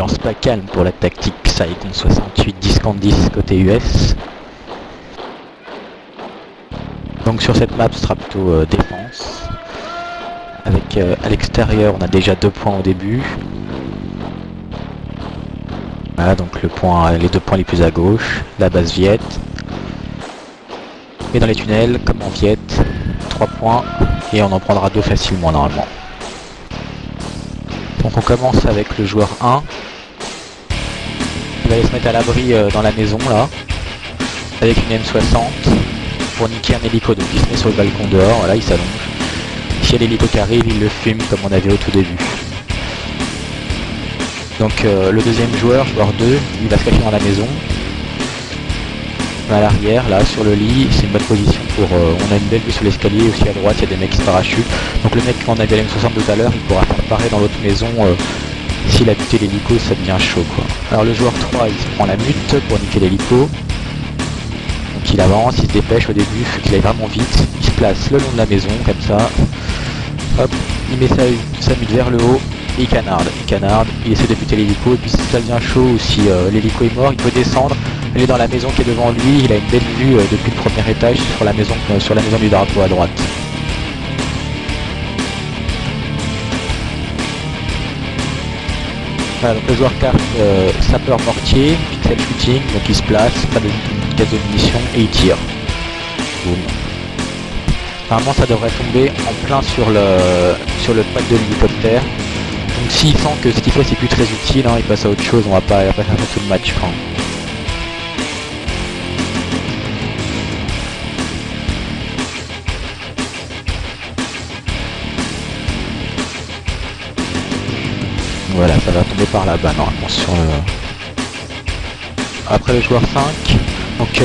ambiance pas calme pour la tactique Psycon 68 10 contre 10 côté US. Donc sur cette map ce sera plutôt défense. Avec à l'extérieur on a déjà 2 points au début. Voilà donc les 2 points les plus à gauche, la base Viet. Et dans les tunnels, comme en Viet, 3 points et on en prendra 2 facilement normalement. Donc on commence avec le joueur 1. Il va aller se mettre à l'abri dans la maison là, avec une M60 pour niquer un hélico. Donc il se met sur le balcon dehors, voilà il s'allonge. Si il y a l'hélico qui arrive, il le fume comme on avait au tout début. Donc le deuxième joueur, joueur 2, il va se cacher dans la maison. À l'arrière, là, sur le lit, c'est une bonne position pour... on a une belle vue sur l'escalier, aussi à droite, il y a des mecs qui se parachutent. Donc le mec qu'on avait à l'M60 tout à l'heure, il pourra faire pareil dans l'autre maison. S'il a buté l'hélico, ça devient chaud, quoi. Alors le joueur 3, il se prend la mute pour niquer l'hélico. Donc il avance, il se dépêche au début, faut qu'il aille vraiment vite. Il se place le long de la maison, comme ça. Hop, il met sa mute vers le haut. Et il canarde, il essaie de buter l'hélico, et puis si ça devient chaud ou si l'hélico est mort, il peut descendre, aller dans la maison qui est devant lui, il a une belle vue depuis le premier étage sur la maison du drapeau à droite. Voilà, donc le joueur 4, sapeur mortier, pixel shooting, donc il se place, pas de casse de munitions et il tire. Boum. Normalement ça devrait tomber en plein sur le pack de l'hélicoptère. Donc s'il sent que ce qu'il fait c'est plus très utile, hein, il passe à autre chose, on va pas faire tout le match quand. Voilà, ça va tomber par là-bas normalement sur le... Après le joueur 5, donc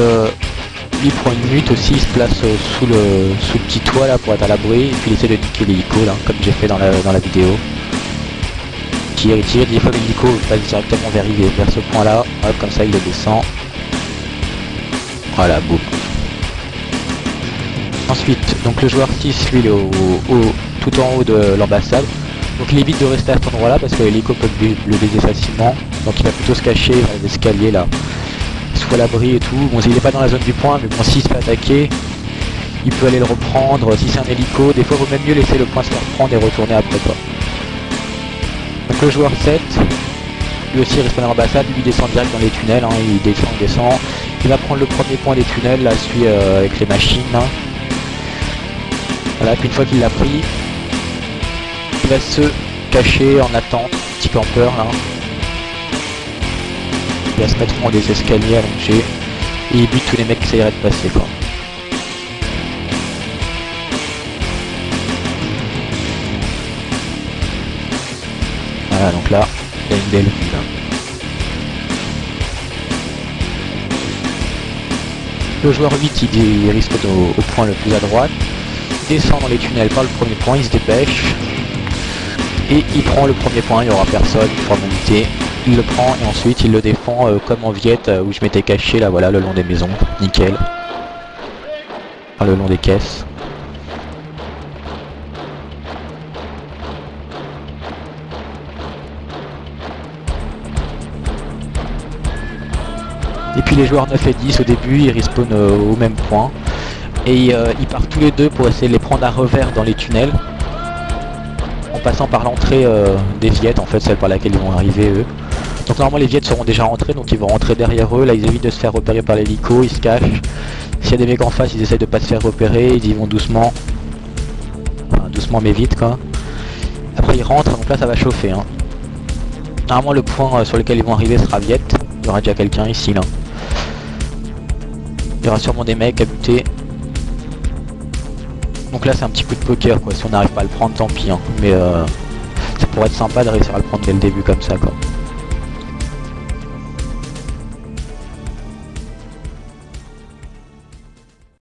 lui prend une mute aussi, il se place sous le petit toit là pour être à l'abri, et puis il essaie de niquer l'hélico là, comme j'ai fait dans la vidéo. Il tire, des fois l'hélico passe directement vers ce point là, hop, comme ça il le descend. Voilà, boum. Ensuite, donc le joueur 6, lui il est tout en haut de l'ambassade. Donc il évite de rester à cet endroit là parce que l'hélico peut le baiser facilement. Donc il va plutôt se cacher dans les escaliers là, sous à l'abri et tout. Bon, il n'est pas dans la zone du point, mais bon, s'il se fait attaquer, il peut aller le reprendre. Si c'est un hélico, des fois il vaut même mieux laisser le point se faire prendre et retourner après quoi. Donc le joueur 7, lui aussi il reste dans l'ambassade, lui descend direct dans les tunnels, hein, il descend. Il va prendre le premier point des tunnels, là, celui avec les machines. Hein. Voilà, puis une fois qu'il l'a pris, il va se cacher en attente, un petit peu en peur là. Il va se mettre au fond des escaliers allongés, et il bute tous les mecs qui essaieraient de passer quoi. Voilà, donc là, il y a une belle vue là. Le joueur 8, il risque au point le plus à droite. Il descend dans les tunnels par le premier point, il se dépêche. Et il prend le premier point, il n'y aura personne, formalité. Il le prend et ensuite il le défend comme en Viette où je m'étais caché là, voilà, le long des maisons. Nickel. Enfin, le long des caisses. Et puis les joueurs 9 et 10 au début ils respawnent au même point. Et ils partent tous les deux pour essayer de les prendre à revers dans les tunnels. En passant par l'entrée des Viettes, en fait celle par laquelle ils vont arriver eux. Donc normalement les Viettes seront déjà rentrés, donc ils vont rentrer derrière eux. Là ils évitent de se faire repérer par l'hélico, ils se cachent. S'il y a des mecs en face ils essayent de pas se faire repérer, ils y vont doucement. Enfin, doucement mais vite quoi. Après ils rentrent, donc là ça va chauffer. Hein. Normalement le point sur lequel ils vont arriver sera Viette. Il y aura déjà quelqu'un ici là. Il y aura sûrement des mecs à buter. Donc là c'est un petit coup de poker quoi, si on n'arrive pas à le prendre tant pis hein. Mais ça pourrait être sympa de réussir à le prendre dès le début comme ça quoi.